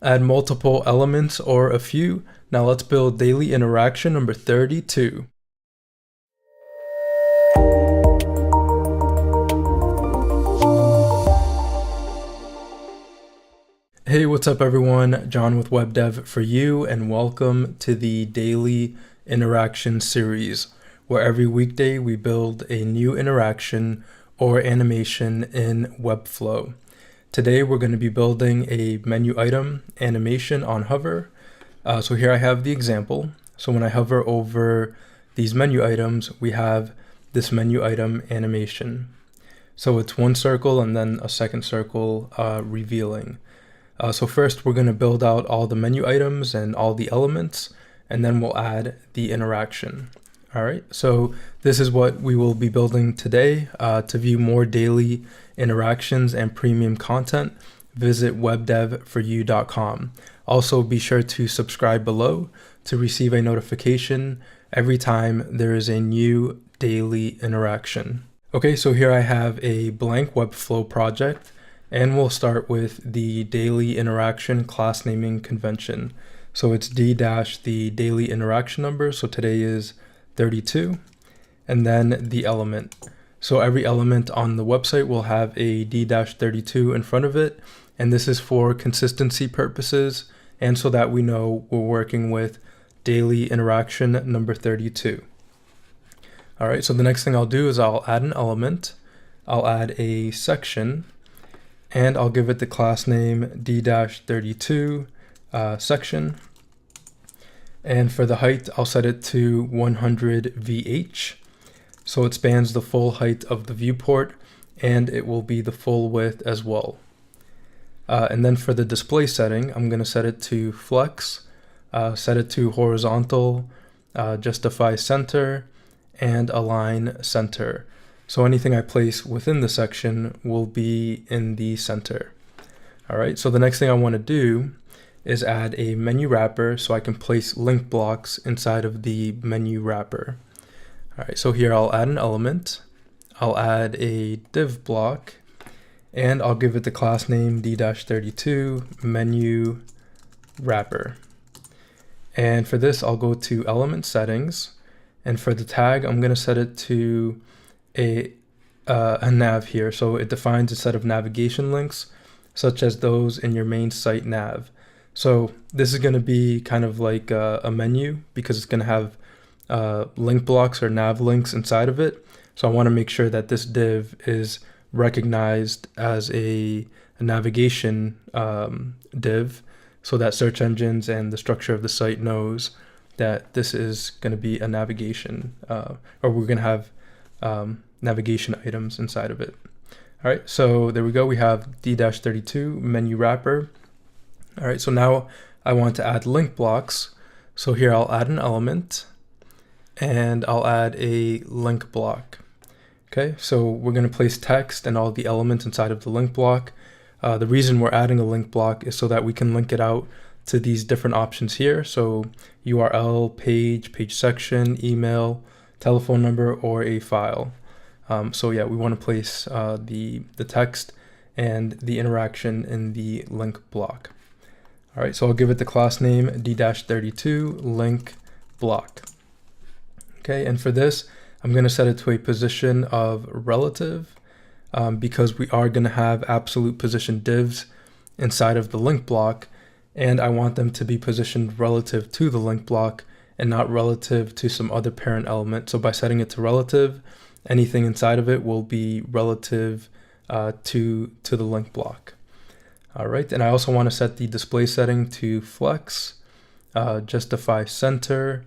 Add multiple elements or a few. Now let's build daily interaction number 32. Hey, what's up everyone? John with WebDev for you, and welcome to the daily interaction series, where every weekday we build a new interaction or animation in Webflow. Today we're going to be building a menu item animation on hover. So here I have the example. So when I hover over these menu items, we have this menu item animation. So it's one circle and then a second circle revealing. So first we're going to build out all the menu items and all the elements, and then we'll add the interaction. All right, so this is what we will be building today. To view more daily interactions and premium content, visit webdevforyou.com. Also, be sure to subscribe below to receive a notification every time there is a new daily interaction. Okay, so here I have a blank Webflow project, and we'll start with the daily interaction class naming convention. So it's d-the daily interaction number, so today is 32, and then the element. So every element on the website will have a d-32 in front of it, and this is for consistency purposes and so that we know we're working with daily interaction number 32. All right, so the next thing I'll do is I'll add an element, I'll add a section, and I'll give it the class name d-32 section. And for the height, I'll set it to 100 VH. So it spans the full height of the viewport, and it will be the full width as well. And then for the display setting, I'm going to set it to flex, set it to horizontal, justify center, and align center. So anything I place within the section will be in the center. All right, so the next thing I want to do is add a menu wrapper so I can place link blocks inside of the menu wrapper. All right, so here I'll add an element, I'll add a div block, and I'll give it the class name d-32 menu wrapper. And for this, I'll go to element settings, and for the tag, I'm going to set it to a nav here. So it defines a set of navigation links, such as those in your main site nav. So this is going to be kind of like a menu because it's going to have link blocks or nav links inside of it. So I want to make sure that this div is recognized as a navigation div so that search engines and the structure of the site knows that this is going to be a navigation or we're going to have navigation items inside of it. All right, so there we go. We have d-32 menu wrapper. All right, so now I want to add link blocks. So here I'll add an element and I'll add a link block. Okay, so we're going to place text and all the elements inside of the link block. The reason we're adding a link block is so that we can link it out to these different options here. So URL, page section, email, telephone number, or a file. So yeah, we want to place the text and the interaction in the link block. All right, so I'll give it the class name d-32 link block. Okay, and for this, I'm going to set it to a position of relative because we are going to have absolute position divs inside of the link block, and I want them to be positioned relative to the link block and not relative to some other parent element. So by setting it to relative, anything inside of it will be relative to the link block. All right, and I also want to set the display setting to flex, justify center,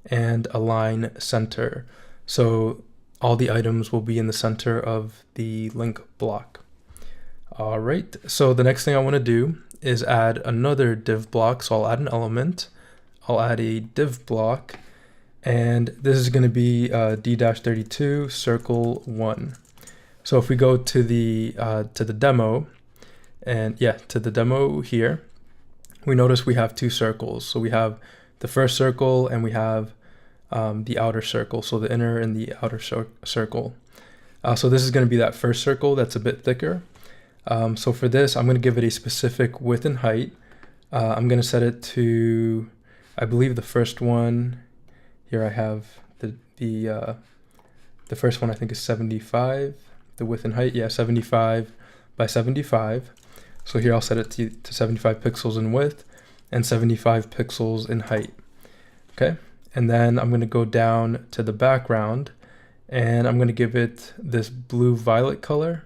and align center. So all the items will be in the center of the link block. All right, so the next thing I want to do is add another div block. So I'll add an element, I'll add a div block, and this is going to be d-32 circle 1. So if we go to the demo, and yeah, to the demo here, we notice we have two circles. So we have the first circle and we have the outer circle, so the inner and the outer circle. So this is going to be that first circle that's a bit thicker. So for this, I'm going to give it a specific width and height. I'm going to set it to, I believe the first one, here I have the first one I think is 75, the width and height, yeah, 75 by 75. So here I'll set it to 75 pixels in width and 75 pixels in height. Okay, and then I'm going to go down to the background and I'm going to give it this blue-violet color,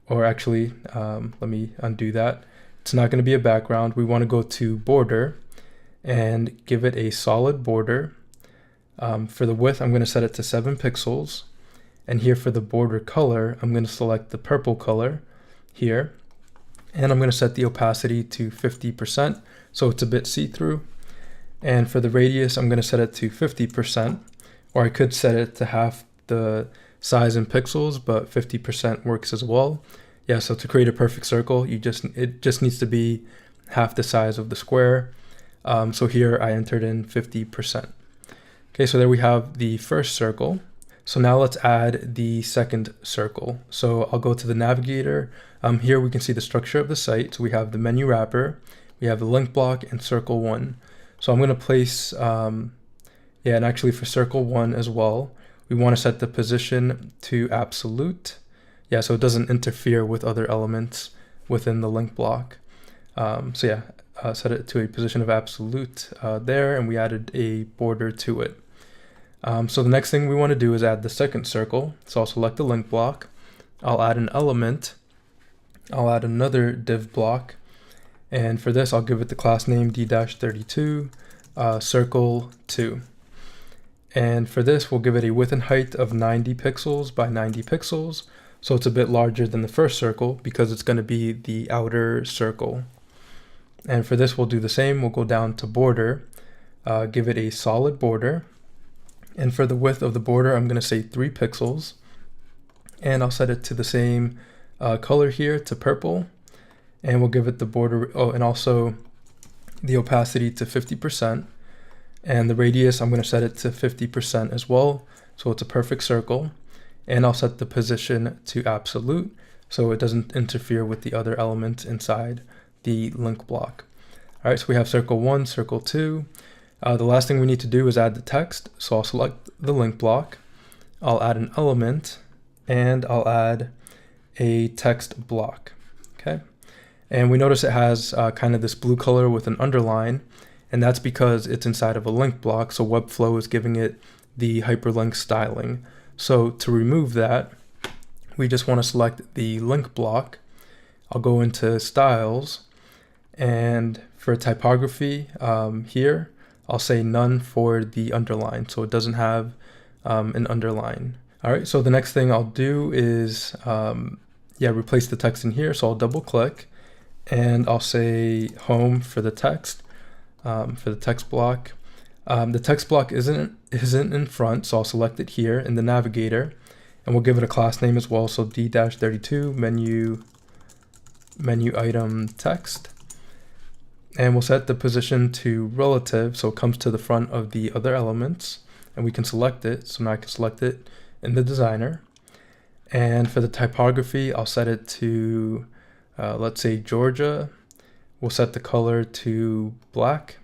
or actually, let me undo that. It's not going to be a background. We want to go to border and give it a solid border. For the width, I'm going to set it to 7 pixels. And here for the border color, I'm going to select the purple color here. And I'm going to set the opacity to 50%, so it's a bit see-through. And for the radius, I'm going to set it to 50%, or I could set it to half the size in pixels, but 50% works as well. Yeah, so to create a perfect circle, it just needs to be half the size of the square. So here I entered in 50%. Okay, so there we have the first circle. So now let's add the second circle. So I'll go to the navigator. Here we can see the structure of the site. So we have the menu wrapper, we have the link block, and circle 1. So I'm going to place, and actually for circle 1 as well, we want to set the position to absolute. Yeah, so it doesn't interfere with other elements within the link block. Set it to a position of absolute there, and we added a border to it. So the next thing we want to do is add the second circle. So I'll select the link block. I'll add an element. I'll add another div block. And for this, I'll give it the class name d-32 circle 2. And for this, we'll give it a width and height of 90 pixels by 90 pixels. So it's a bit larger than the first circle because it's going to be the outer circle. And for this, we'll do the same. We'll go down to border, give it a solid border. And for the width of the border, I'm going to say 3 pixels. And I'll set it to the same color here, to purple. And we'll give it the border, and also the opacity to 50%. And the radius, I'm going to set it to 50% as well. So it's a perfect circle. And I'll set the position to absolute, so it doesn't interfere with the other elements inside the link block. All right, so we have circle 1, circle 2. The last thing we need to do is add the text. So I'll select the link block. I'll add an element, and I'll add a text block. Okay. And we notice it has kind of this blue color with an underline, and that's because it's inside of a link block. So Webflow is giving it the hyperlink styling. So to remove that, we just want to select the link block. I'll go into styles, and for typography here, I'll say none for the underline. So it doesn't have an underline. All right, so the next thing I'll do is replace the text in here. So I'll double click and I'll say home for the text, for the text block. The text block isn't in front, so I'll select it here in the navigator, and we'll give it a class name as well. So d-32 menu item text, and we'll set the position to relative, so it comes to the front of the other elements, and we can select it. So now I can select it in the designer, and for the typography, I'll set it to let's say Georgia. We'll set the color to black.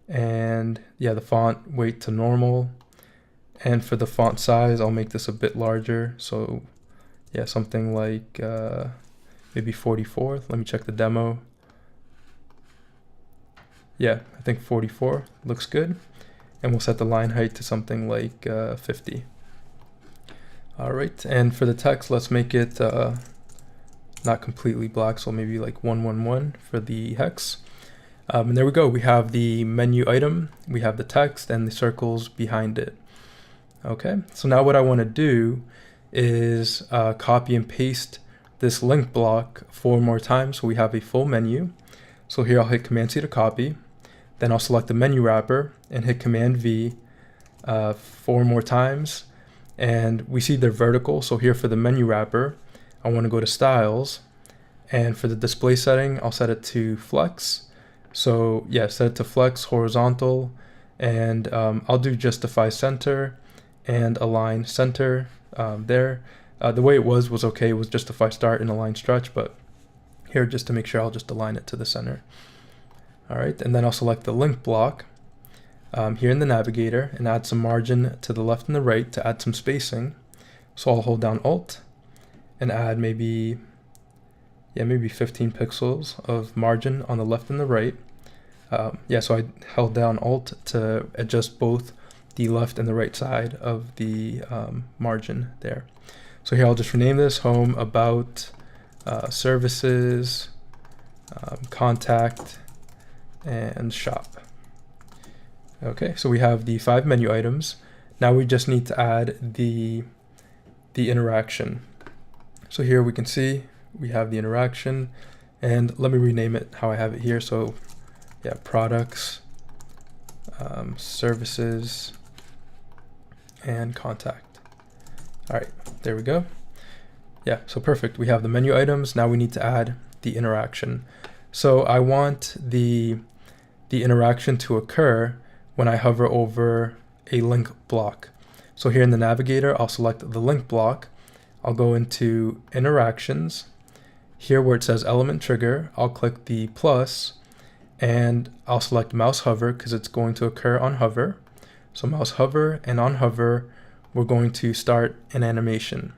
And yeah, the font weight to normal. And for the font size, I'll make this a bit larger. So yeah, something like maybe 44. Let me check the demo. Yeah, I think 44 looks good. And we'll set the line height to something like 50. All right, and for the text, let's make it not completely black, so maybe like 111 for the hex. And there we go. We have the menu item, we have the text, and the circles behind it. Okay, so now what I want to do is copy and paste this link block 4 more times, so we have a full menu. So here I'll hit Command-C to copy, then I'll select the menu wrapper and hit Command-V 4 more times, and we see they're vertical. So here for the menu wrapper, I want to go to Styles, and for the display setting, I'll set it to Flex. So yeah, set it to Flex horizontal, and I'll do Justify Center and Align Center there. The way it was okay. It was Justify Start and Align Stretch, but here just to make sure, I'll just align it to the center. All right, and then I'll select the link block here in the navigator and add some margin to the left and the right to add some spacing. So I'll hold down Alt and add maybe 15 pixels of margin on the left and the right. So I held down Alt to adjust both the left and the right side of the margin there. So here I'll just rename this Home, About, Services, Contact, and Shop. Okay, so we have the 5 menu items. Now we just need to add the interaction. So here we can see we have the interaction, and let me rename it how I have it here. So yeah, products, services, and contact. All right, there we go. Yeah, so perfect. We have the menu items. Now we need to add the interaction. So I want the interaction to occur when I hover over a link block. So here in the navigator, I'll select the link block. I'll go into interactions. Here where it says element trigger, I'll click the plus and I'll select mouse hover because it's going to occur on hover. So mouse hover, and on hover, we're going to start an animation.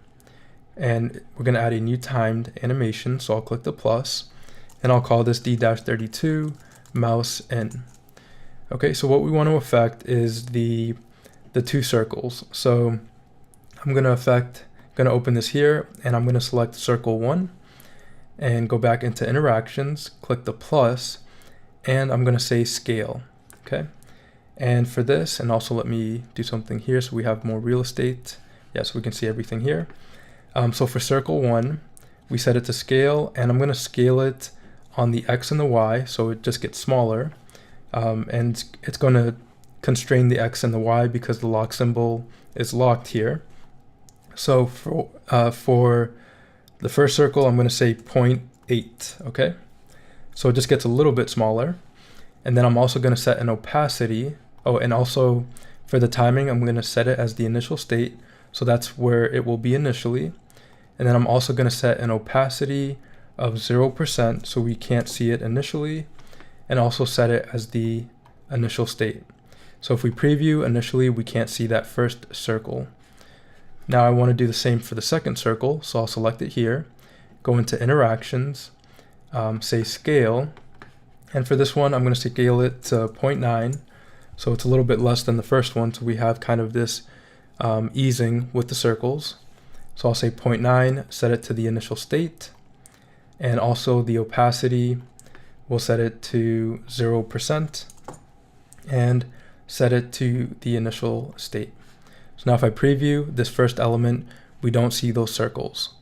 And we're going to add a new timed animation. So I'll click the plus and I'll call this D-32 mouse in. Okay, so what we want to affect is the 2 circles. So I'm going to open this here, and I'm going to select circle 1 and go back into interactions, click the plus, and I'm going to say scale. Okay, and for this, and also let me do something here so we have more real estate. Yeah, so we can see everything here. So for circle 1, we set it to scale, and I'm going to scale it on the X and the Y, so it just gets smaller. And it's going to constrain the X and the Y because the lock symbol is locked here. So for the first circle, I'm going to say 0.8, okay? So it just gets a little bit smaller. And then I'm also going to set an opacity. Oh, and also for the timing, I'm going to set it as the initial state. So that's where it will be initially. And then I'm also going to set an opacity of 0% so we can't see it initially, and also set it as the initial state. So if we preview initially, we can't see that first circle. Now I want to do the same for the second circle, so I'll select it here, go into interactions, say scale, and for this one I'm going to scale it to 0.9, so it's a little bit less than the first one, so we have kind of this easing with the circles. So I'll say 0.9, set it to the initial state, and also the opacity, we'll set it to 0% and set it to the initial state. So now if I preview this first element, we don't see those circles.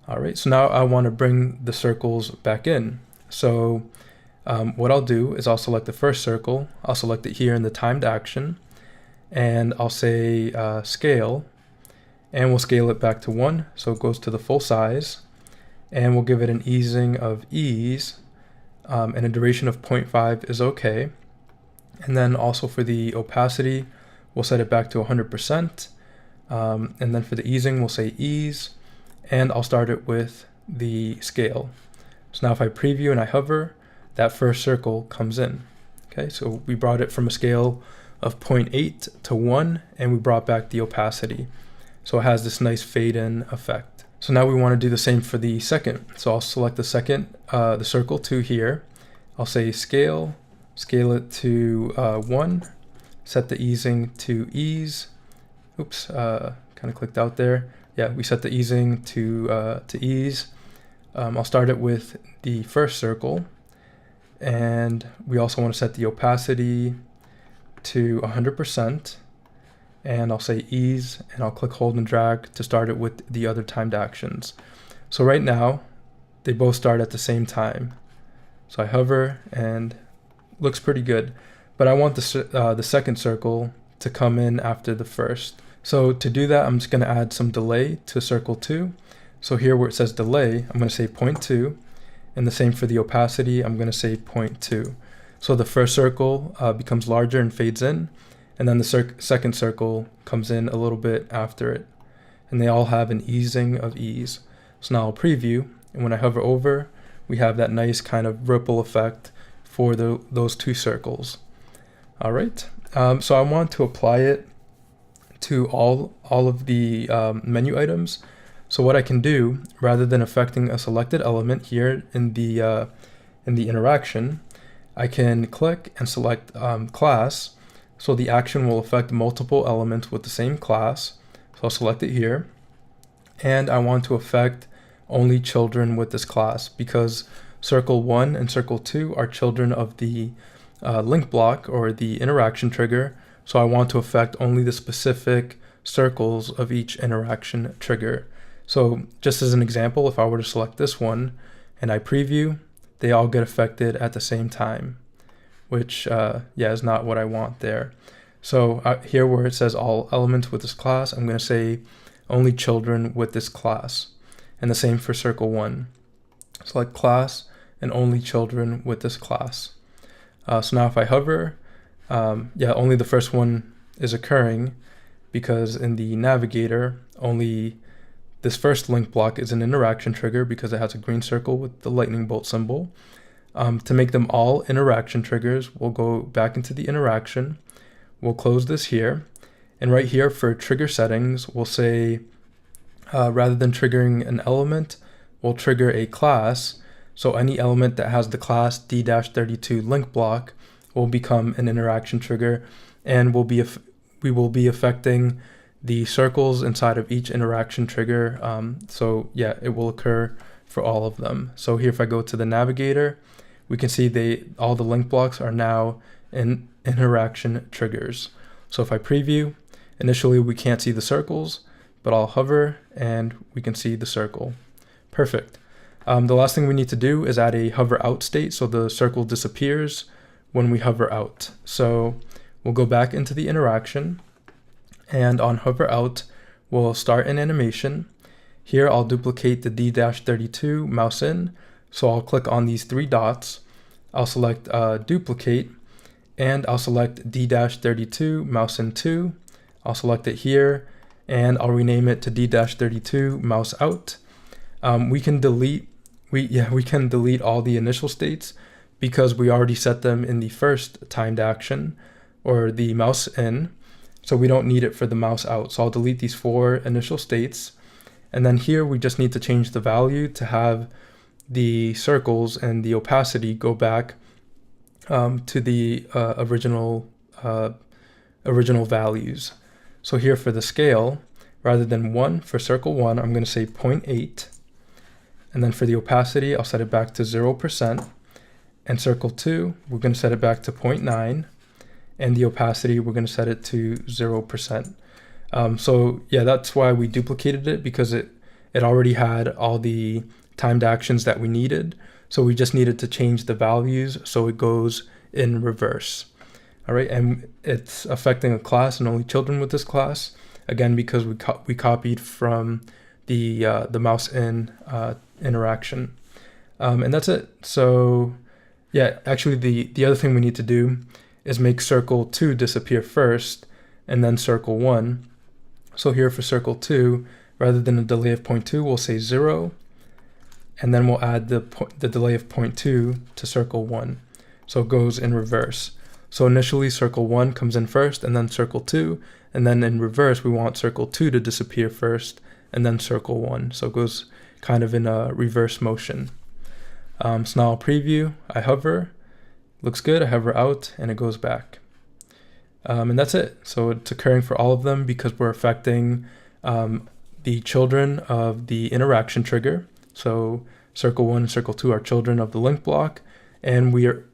All right, so now I want to bring the circles back in. So what I'll do is I'll select the first circle, I'll select it here in the timed action, and I'll say scale, and we'll scale it back to 1, so it goes to the full size, and we'll give it an easing of ease, and a duration of 0.5 is okay. And then also for the opacity, we'll set it back to 100%, and then for the easing, we'll say ease, and I'll start it with the scale. So now if I preview and I hover, that first circle comes in. Okay, so we brought it from a scale of 0.8 to 1, and we brought back the opacity. So it has this nice fade in effect. So now we want to do the same for the second. So I'll select the second, the circle 2 here. I'll say scale it to 1, set the easing to ease. Oops, kind of clicked out there. Yeah, we set the easing to ease. I'll start it with the first circle, and we also want to set the opacity to 100%, and I'll say ease, and I'll click hold and drag to start it with the other timed actions. So right now, they both start at the same time. So I hover and looks pretty good, but I want the second circle to come in after the first. So to do that, I'm just going to add some delay to circle 2. So here where it says delay, I'm going to say 0.2, and the same for the opacity, I'm going to say 0.2. So the first circle becomes larger and fades in, and then the second circle comes in a little bit after it. And they all have an easing of ease. So now I'll preview, and when I hover over, we have that nice kind of ripple effect for those two circles. All right, so I want to apply it to all of the menu items. So what I can do, rather than affecting a selected element here in the interaction, I can click and select class. So the action will affect multiple elements with the same class. So I'll select it here. And I want to affect only children with this class, because circle 1 and circle 2 are children of the link block or the interaction trigger. So I want to affect only the specific circles of each interaction trigger. So just as an example, if I were to select this one and I preview, they all get affected at the same time, which is not what I want there. So here where it says all elements with this class, I'm going to say only children with this class. And the same for circle 1. Select class and only children with this class. So now if I hover, only the first one is occurring, because in the navigator, only this first link block is an interaction trigger because it has a green circle with the lightning bolt symbol. To make them all interaction triggers, we'll go back into the interaction. We'll close this here. And right here for trigger settings, we'll say, rather than triggering an element, we'll trigger a class. So any element that has the class D-32 link block will become an interaction trigger, and we will be affecting the circles inside of each interaction trigger. It will occur for all of them. So here, if I go to the navigator, we can see all the link blocks are now in interaction triggers. So if I preview, initially we can't see the circles, but I'll hover and we can see the circle. Perfect. The last thing we need to do is add a hover out state, so the circle disappears when we hover out. So we'll go back into the interaction, and on hover out, we'll start an animation. Here I'll duplicate the D-32 mouse in, so I'll click on these three dots. I'll select duplicate, and I'll select D-32 mouse in 2. I'll select it here, and I'll rename it to D-32 mouse out. We can delete all the initial states because we already set them in the first timed action, or the mouse in, so we don't need it for the mouse out. So I'll delete these 4 initial states, and then here we just need to change the value to have the circles and the opacity go back to the original values. So here for the scale, rather than 1 for circle 1, I'm going to say 0.8. And then for the opacity, I'll set it back to 0%. And circle 2, we're going to set it back to 0.9. And the opacity, we're going to set it to 0%. That's why we duplicated it, because it already had all the timed actions that we needed. So we just needed to change the values so it goes in reverse. All right, and it's affecting a class and only children with this class. Again, because we copied from the mouse in interaction. And that's it. So actually the other thing we need to do is make circle 2 disappear first and then circle 1. So here for circle 2, rather than a delay of 0.2, we'll say 0, and then we'll add the delay of 0.2 to circle 1. So it goes in reverse. So initially circle 1 comes in first and then circle 2, and then in reverse we want circle 2 to disappear first and then circle 1. So it goes kind of in a reverse motion. So now I'll preview, I hover, looks good, I hover out, and it goes back. And that's it. So it's occurring for all of them because we're affecting the children of the interaction trigger. So circle 1 and circle 2 are children of the link block, and we're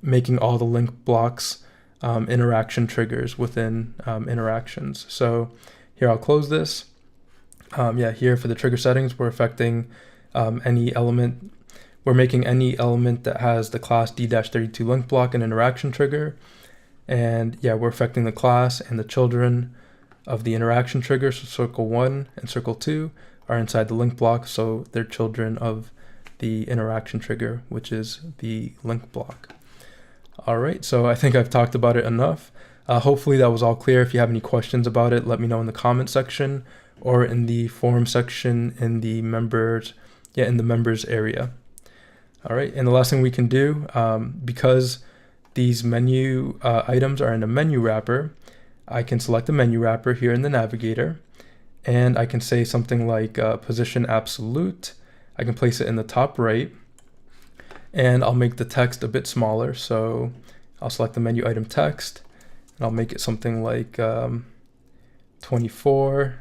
making all the link blocks interaction triggers within interactions. So here I'll close this. Here for the trigger settings, we're affecting any element. We're making any element that has the class D-32 link block an interaction trigger. And we're affecting the class and the children of the interaction trigger. So circle 1 and circle 2 are inside the link block, so they're children of the interaction trigger, which is the link block. All right, so I think I've talked about it enough. Hopefully that was all clear. If you have any questions about it, let me know in the comment section or in the forum section in the members area. All right, and the last thing we can do, because these menu items are in a menu wrapper, I can select the menu wrapper here in the navigator, and I can say something like position absolute. I can place it in the top right, and I'll make the text a bit smaller. So I'll select the menu item text, and I'll make it something like 24,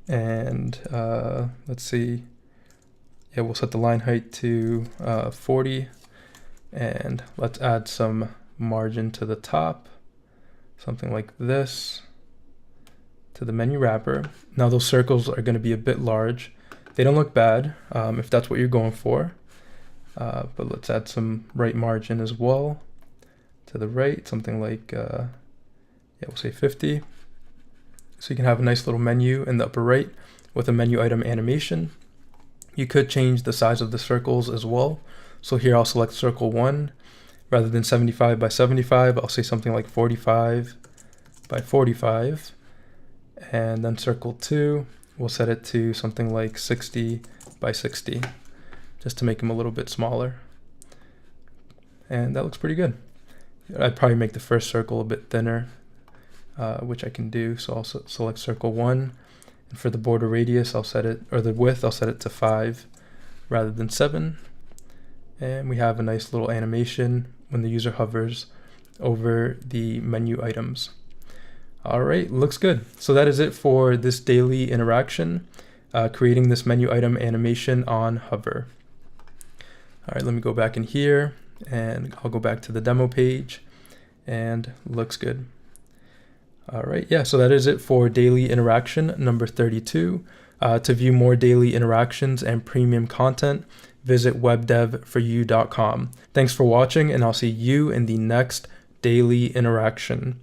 and let's see, yeah, we'll set the line height to 40, and let's add some margin to the top, something like this, to the menu wrapper. Now those circles are going to be a bit large. They don't look bad if that's what you're going for, but let's add some right margin as well to the right, something like, yeah, we'll say 50. So you can have a nice little menu in the upper right with a menu item animation. You could change the size of the circles as well. So here I'll select circle 1. Rather than 75 by 75, I'll say something like 45 by 45. And then circle 2, we'll set it to something like 60 by 60, just to make them a little bit smaller. And that looks pretty good. I'd probably make the first circle a bit thinner, which I can do. So I'll select circle 1. And for the border radius, I'll set it, or the width, I'll set it to 5 rather than 7. And we have a nice little animation when the user hovers over the menu items. All right, looks good. So that is it for this daily interaction, creating this menu item animation on hover. All right, let me go back in here, and I'll go back to the demo page, and looks good. All right, yeah, so that is it for daily interaction number 32. To view more daily interactions and premium content, visit webdevforyou.com. Thanks for watching, and I'll see you in the next daily interaction.